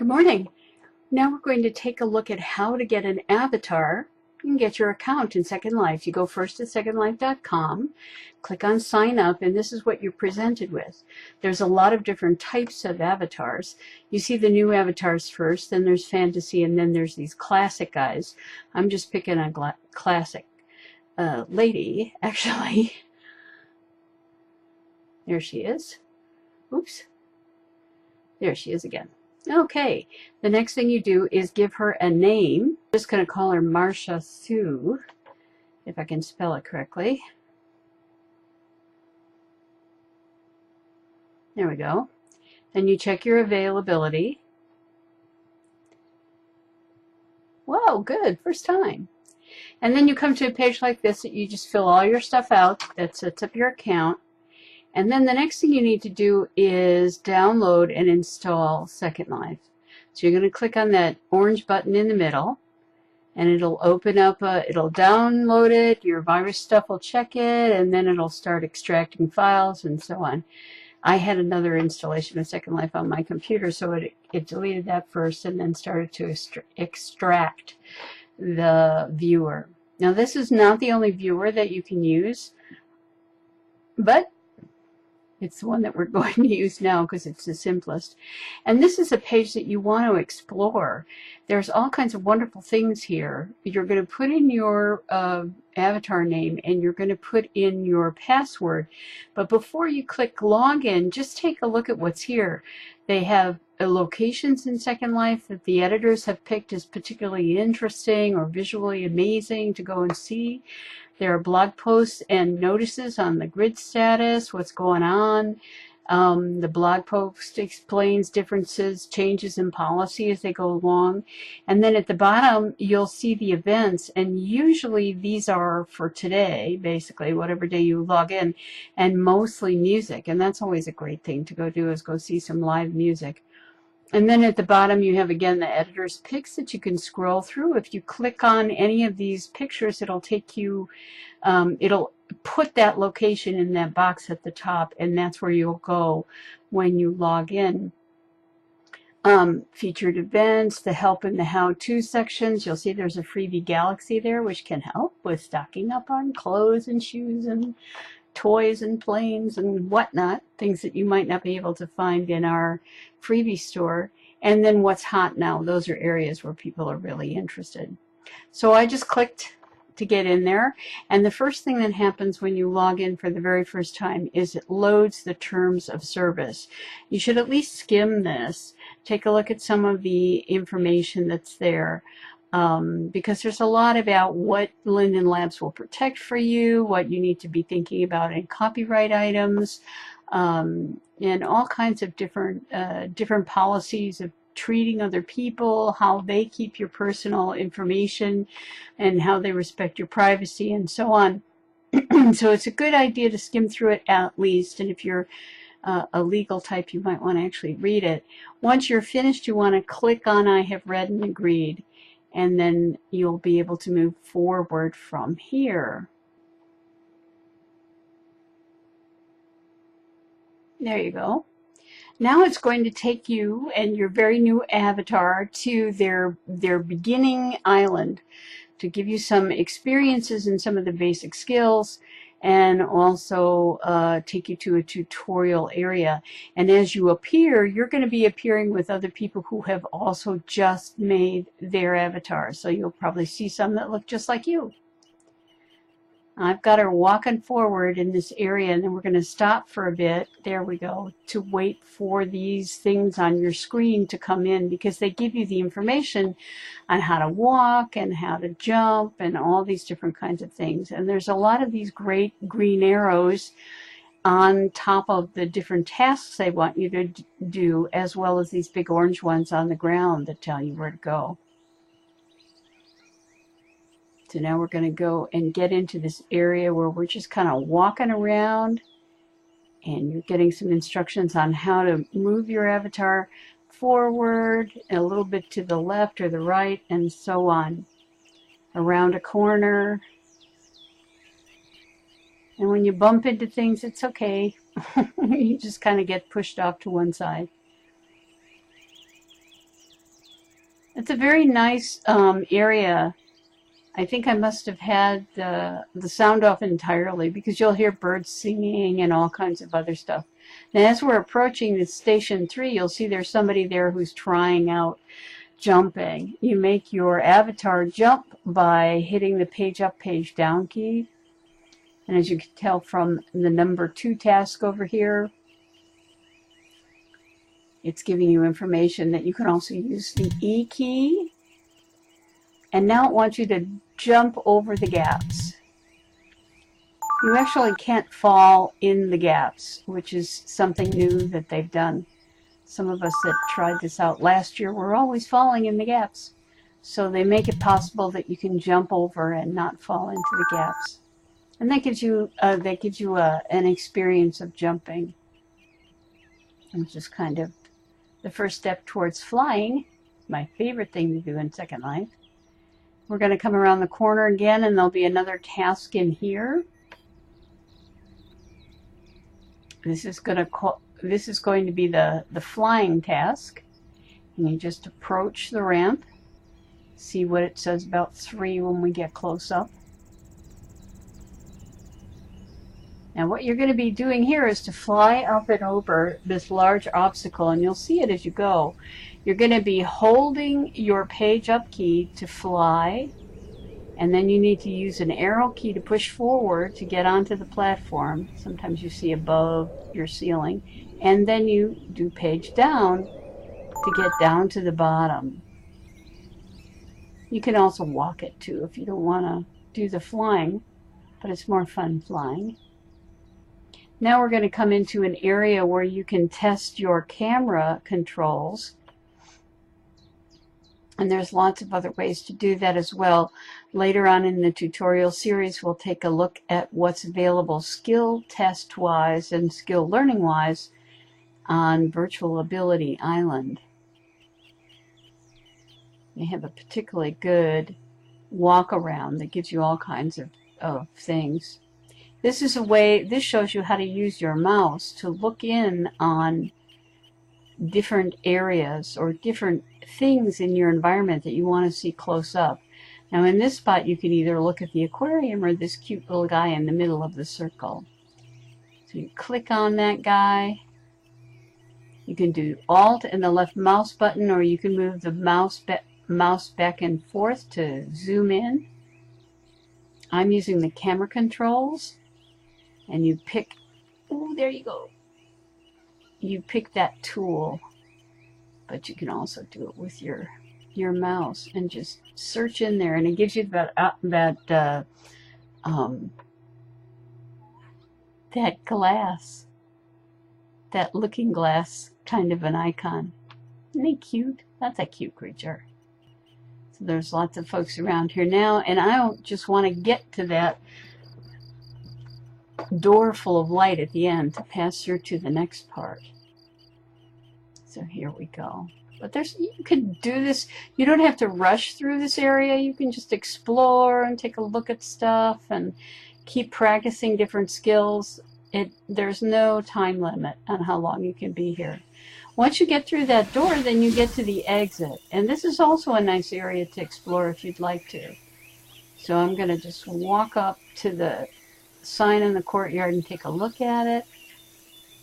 Good morning. Now we're going to take a look at how to get an avatar and get your account in Second Life. You go first to secondlife.com, click on sign up, and this is what you're presented with. There's a lot of different types of avatars. You see the new avatars first, then there's fantasy, and then there's these classic guys. I'm just picking a classic lady, actually. There she is. Oops. There she is again. Okay, the next thing you do is give her a name. I'm just going to call her Marcia Sue, if I can spell it correctly. There we go. Then you check your availability. Whoa, good, first time. And then you come to a page like this that you just fill all your stuff out. That sets up your account. And then the next thing you need to do is download and install Second Life. So you're going to click on that orange button in the middle, and it'll open up, it'll download it, your virus stuff will check it, and then it'll start extracting files and so on. I had another installation of Second Life on my computer, so it deleted that first and then started to extract the viewer. Now this is not the only viewer that you can use, but it's the one that we're going to use now because it's the simplest. And this is a page that you want to explore. There's all kinds of wonderful things here. You're going to put in your avatar name and you're going to put in your password. But before you click login, just take a look at what's here. They have locations in Second Life that the editors have picked as particularly interesting or visually amazing to go and see. There are blog posts and notices on the grid status, what's going on. The blog post explains differences, changes in policy as they go along. And then at the bottom, you'll see the events. And usually these are for today, basically, whatever day you log in, and mostly music. And that's always a great thing to go do, is go see some live music. And then at the bottom, you have, again, the editor's picks that you can scroll through. If you click on any of these pictures, it'll take you, it'll put that location in that box at the top, and that's where you'll go when you log in. Featured events, the help and the how-to sections. You'll see there's a freebie galaxy there, which can help with stocking up on clothes and shoes and toys and planes and whatnot, things that you might not be able to find in our freebie store. And then what's hot now, those are areas where people are really interested. So I just clicked to get in there, and the first thing that happens when you log in for the very first time is it loads the terms of service. You should at least skim this, take a look at some of the information that's there. Because there's a lot about what Linden Labs will protect for you, what you need to be thinking about in copyright items, and all kinds of different policies of treating other people, how they keep your personal information, and how they respect your privacy, and so on. So it's a good idea to skim through it at least, and if you're a legal type, you might want to actually read it. Once you're finished, you want to click on I have read and agreed. And then you'll be able to move forward from here. There you go. Now it's going to take you and your very new avatar to their beginning island to give you some experiences and some of the basic skills, and also take you to a tutorial area. And as you appear, you're going to be appearing with other people who have also just made their avatars. So you'll probably see some that look just like you. I've got her walking forward in this area, and then we're going to stop for a bit. There we go, to wait for these things on your screen to come in, because they give you the information on how to walk and how to jump and all these different kinds of things. And there's a lot of these great green arrows on top of the different tasks they want you to do, as well as these big orange ones on the ground that tell you where to go. So now we're going to go and get into this area where we're just kind of walking around, and you're getting some instructions on how to move your avatar forward, and a little bit to the left or the right, and so on. Around a corner. And when you bump into things, it's okay. You just kind of get pushed off to one side. It's a very nice area. I think I must have had the sound off entirely because you'll hear birds singing and all kinds of other stuff. Now, as we're approaching the station 3, you'll see there's somebody there who's trying out jumping. You make your avatar jump by hitting the page up, page down key. And as you can tell from the number 2 task over here, it's giving you information that you can also use the E key. And now it wants you to jump over the gaps. You actually can't fall in the gaps, which is something new that they've done. Some of us that tried this out last year were always falling in the gaps. So they make it possible that you can jump over and not fall into the gaps. And that gives you an experience of jumping, which is kind of the first step towards flying. My favorite thing to do in Second Life. We're going to come around the corner again, and there'll be another task in here. This is going to be the flying task. And you just approach the ramp. See what it says about 3 when we get close up. Now what you're going to be doing here is to fly up and over this large obstacle, and you'll see it as you go. You're going to be holding your page up key to fly, and then you need to use an arrow key to push forward to get onto the platform. Sometimes you see above your ceiling, and then you do page down to get down to the bottom. You can also walk it too if you don't want to do the flying, but it's more fun flying. Now we're going to come into an area where you can test your camera controls. And there's lots of other ways to do that as well. Later on in the tutorial series, we'll take a look at what's available skill test-wise and skill learning-wise on Virtual Ability Island. They have a particularly good walk-around that gives you all kinds of things. This is a way, this shows you how to use your mouse to look in on different areas or different things in your environment that you want to see close up. Now in this spot you can either look at the aquarium or this cute little guy in the middle of the circle. So you click on that guy. You can do Alt and the left mouse button, or you can move the mouse back and forth to zoom in. I'm using the camera controls. And you pick, oh, there you go. You pick that tool, but you can also do it with your mouse and just search in there, and it gives you that glass, that looking glass kind of an icon. Isn't he cute? That's a cute creature. So there's lots of folks around here now, and I don't just want to get to that door full of light at the end to pass through to the next part. So here we go. But you can do this. You don't have to rush through this area. You can just explore and take a look at stuff and keep practicing different skills. There's no time limit on how long you can be here. Once you get through that door, then you get to the exit. And this is also a nice area to explore if you'd like to. So I'm going to just walk up to the sign in the courtyard and take a look at it.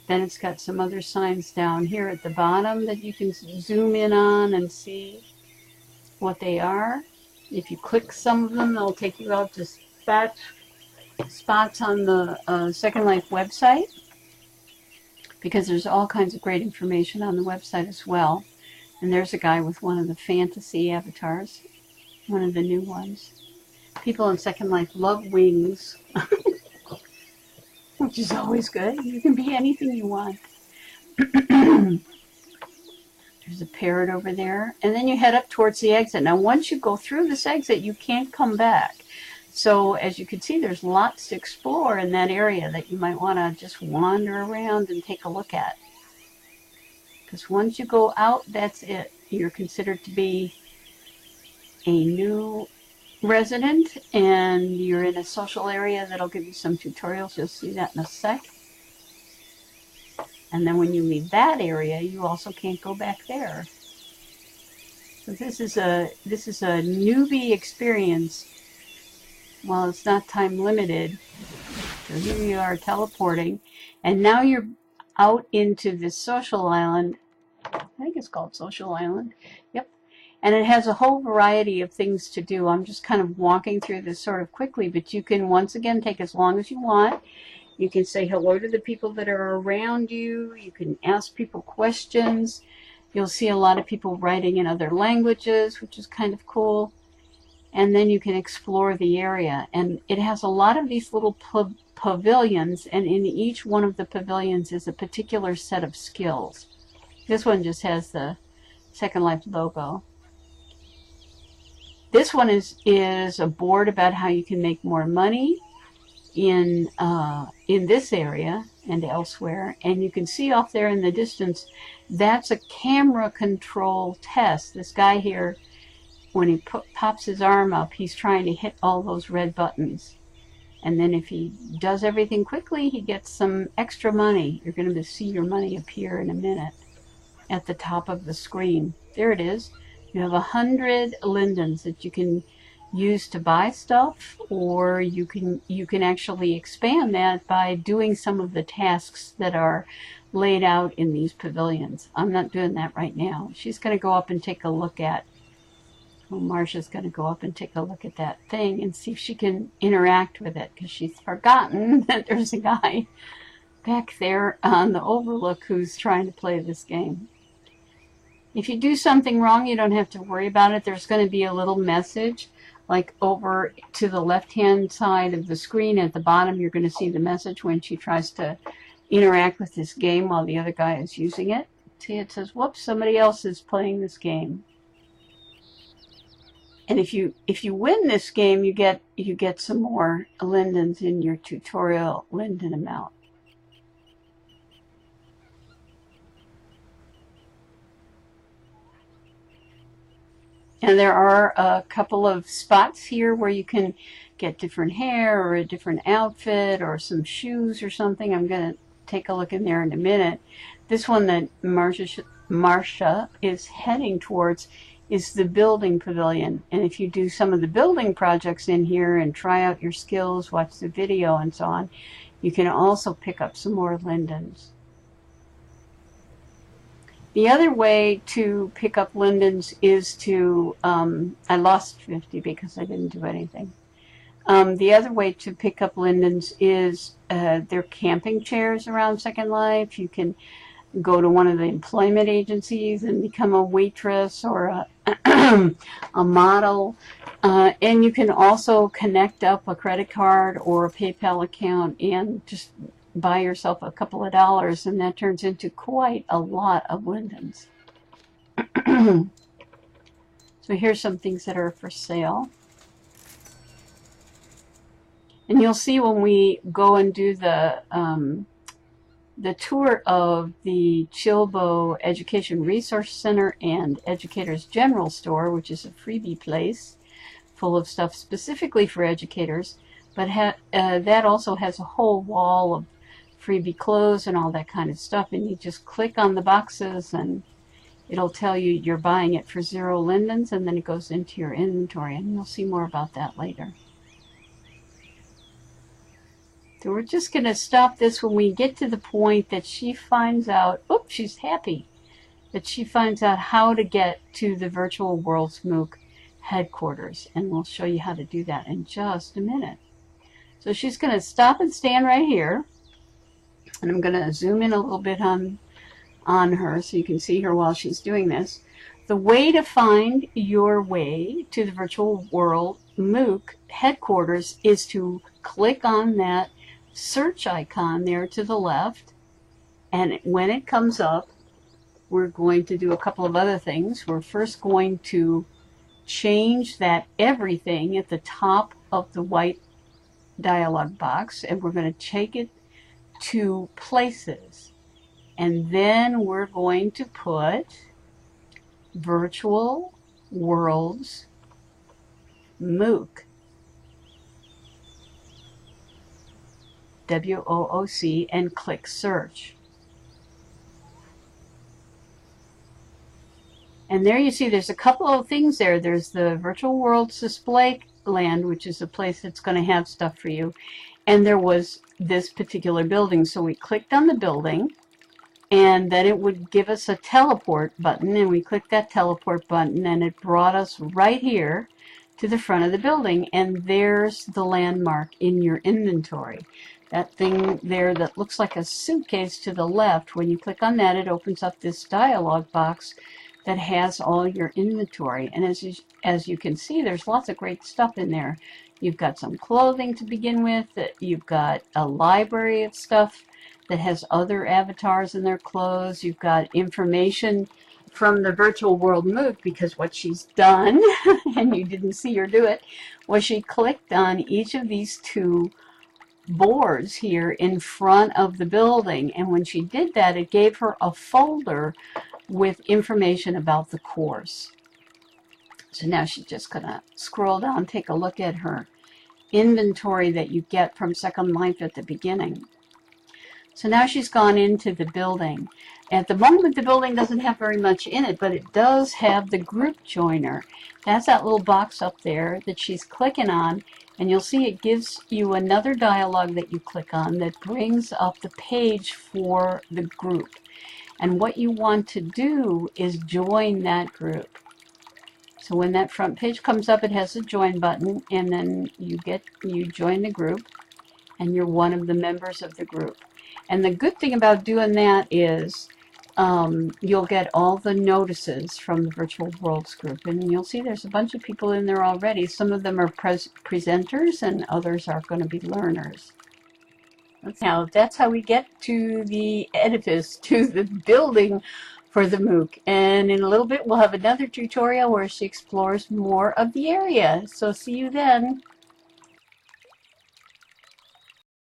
Then it's got some other signs down here at the bottom that you can zoom in on and see what they are. If you click some of them, they'll take you out to spots on the Second Life website, because there's all kinds of great information on the website as well. And there's a guy with one of the fantasy avatars, one of the new ones. People in Second Life love wings. Which is always good. You can be anything you want. There's a parrot over there. And then you head up towards the exit. Now once you go through this exit, you can't come back. So as you can see, there's lots to explore in that area that you might want to just wander around and take a look at. Because once you go out, that's it. You're considered to be a new resident, and you're in a social area that'll give you some tutorials. You'll see that in a sec. And then when you leave that area, you also can't go back there. So this is a newbie experience. Well, it's not time limited. So here you are teleporting, and now you're out into this social island. I think it's called Social Island. Yep. And it has a whole variety of things to do. I'm just kind of walking through this sort of quickly, but you can once again take as long as you want. You can say hello to the people that are around you. You can ask people questions. You'll see a lot of people writing in other languages, which is kind of cool. And then you can explore the area. And it has a lot of these little pavilions, and in each one of the pavilions is a particular set of skills. This one just has the Second Life logo. This one is a board about how you can make more money in this area and elsewhere. And you can see off there in the distance, that's a camera control test. This guy here, when he pops his arm up, he's trying to hit all those red buttons. And then if he does everything quickly, he gets some extra money. You're going to see your money appear in a minute at the top of the screen. There it is. You have 100 lindens that you can use to buy stuff, or you can actually expand that by doing some of the tasks that are laid out in these pavilions. I'm not doing that right now. She's going to go up and take a look at, well, Marcia's going to go up and take a look at that thing and see if she can interact with it, because she's forgotten that there's a guy back there on the overlook who's trying to play this game. If you do something wrong, you don't have to worry about it. There's going to be a little message, like over to the left-hand side of the screen at the bottom. You're going to see the message when she tries to interact with this game while the other guy is using it. See, it says, whoops, somebody else is playing this game. And if you win this game, you get some more lindens in your tutorial linden amount. And there are a couple of spots here where you can get different hair or a different outfit or some shoes or something. I'm going to take a look in there in a minute. This one that Marcia is heading towards is the building pavilion. And if you do some of the building projects in here and try out your skills, watch the video and so on, you can also pick up some more lindens. The other way to pick up lindens is to, I lost 50 because I didn't do anything. The other way to pick up lindens is they're camping chairs around Second Life. You can go to one of the employment agencies and become a waitress or a model. And you can also connect up a credit card or a PayPal account and just buy yourself a couple of dollars, and that turns into quite a lot of lindens. So here's some things that are for sale. And you'll see when we go and do the tour of the Chilbo Education Resource Center and Educators General Store, which is a freebie place full of stuff specifically for educators, but that also has a whole wall of freebie clothes and all that kind of stuff, and you just click on the boxes and it'll tell you you're buying it for 0 lindens, and then it goes into your inventory, and you'll see more about that later. So we're just going to stop this when we get to the point that she finds out, oops, she's happy, that she finds out how to get to the Virtual Worlds MOOC headquarters, and we'll show you how to do that in just a minute. So she's going to stop and stand right here, and I'm going to zoom in a little bit on her so you can see her while she's doing this. The way to find your way to the Virtual World MOOC headquarters is to click on that search icon there to the left, and when it comes up, we're going to do a couple of other things. We're first going to change that everything at the top of the white dialog box, and we're going to take it to places, and then we're going to put Virtual Worlds MOOC, WOOC, and click search. And there you see there's a couple of things there. There's the Virtual Worlds Display Land, which is a place that's going to have stuff for you. And there was this particular building. So we clicked on the building, and then it would give us a teleport button, and we clicked that teleport button, and it brought us right here to the front of the building, and there's the landmark in your inventory. That thing there that looks like a suitcase to the left, when you click on that, it opens up this dialog box that has all your inventory. And as you can see, there's lots of great stuff in there. You've got some clothing to begin with. You've got a library of stuff that has other avatars in their clothes. You've got information from the Virtual World MOOC, because what she's done, and you didn't see her do it, was she clicked on each of these two boards here in front of the building. And when she did that, it gave her a folder with information about the course. So now she's just going to scroll down, take a look at her inventory that you get from Second Life at the beginning. So now she's gone into the building. At the moment, the building doesn't have very much in it, but it does have the group joiner. That's that little box up there that she's clicking on, and you'll see it gives you another dialog that you click on that brings up the page for the group. And what you want to do is join that group. So when that front page comes up, it has a join button, and then you join the group, and you're one of the members of the group. And the good thing about doing that is you'll get all the notices from the Virtual Worlds group. And you'll see there's a bunch of people in there already. Some of them are presenters, and others are going to be learners. Now, that's how we get to the edifice, to the building for the MOOC. And in a little bit, we'll have another tutorial where she explores more of the area. So see you then.